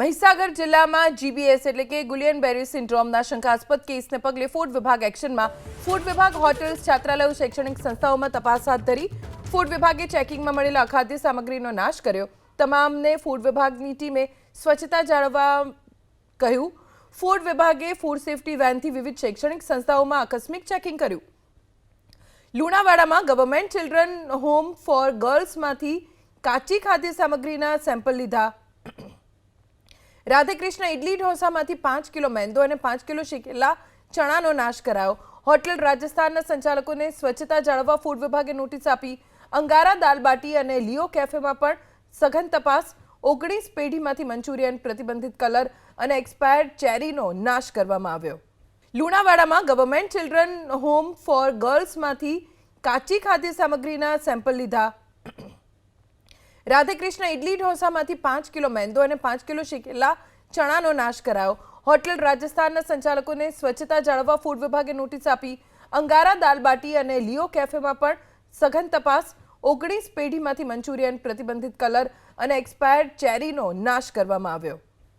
મહીસાગર જિલ્લામાં જીબીએસ એટલે કે ગુલિયન બેરી સિન્ડ્રોમના શંકાસ્પદ કેસને પગલે ફૂડ વિભાગ એક્શનમાં। ફૂડ વિભાગ હોટેલ્સ, છાત્રાલયો, શૈક્ષણિક સંસ્થાઓમાં તપાસ હાથ ધરી। ફૂડ વિભાગે ચેકિંગમાં મળેલા અખાદ્ય સામગ્રીનો નાશ કર્યો। તમામને ફૂડ વિભાગની ટીમે સ્વચ્છતા જાળવવા કહ્યું। ફૂડ વિભાગે ફૂડ સેફટી વેનથી વિવિધ શૈક્ષણિક સંસ્થાઓમાં આકસ્મિક ચેકિંગ કર્યું। લુણાવાડામાં ગવર્મેન્ટ ચિલ્ડ્રન હોમ ફોર ગર્લ્સમાંથી કાચી ખાદ્ય સામગ્રીના સેમ્પલ લીધા। રાધેકૃષ્ણ ઇડલી ઢોસામાંથી 5 કિલો મેંદો અને 5 કિલો શેકેલા ચણાનો નાશ કરાયો। હોટેલ રાજસ્થાનના સંચાલકોને સ્વચ્છતા જાળવવા ફૂડ વિભાગે નોટિસ આપી। અંગારા દાલબાટી અને લિયો કેફેમાં પણ સઘન તપાસ। 19 પેઢીમાંથી મંચુરિયન, પ્રતિબંધિત કલર અને એક્સપાયર્ડ ચેરીનો નાશ કરવામાં આવ્યો। લુણાવાડામાં ગવર્મેન્ટ ચિલ્ડ્રન હોમ ફોર ગર્લ્સમાંથી કાચી ખાદ્ય સામગ્રીના સેમ્પલ લીધા। રાધેકૃષ્ણ ઇડલી ઢોસામાંથી 5 કિલો મેંદો અને 5 કિલો શેકેલા ચણાનો નાશ કરાયો। હોટેલ રાજસ્થાનના સંચાલકોને સ્વચ્છતા જાળવવા ફૂડ વિભાગે નોટિસ આપી। અંગારા દાલબાટી અને લિયો કેફેમાં પણ સઘન તપાસ। 19 પેઢીમાંથી મંચુરિયન, પ્રતિબંધિત કલર અને એક્સપાયર્ડ ચેરીનો નાશ કરવામાં આવ્યો।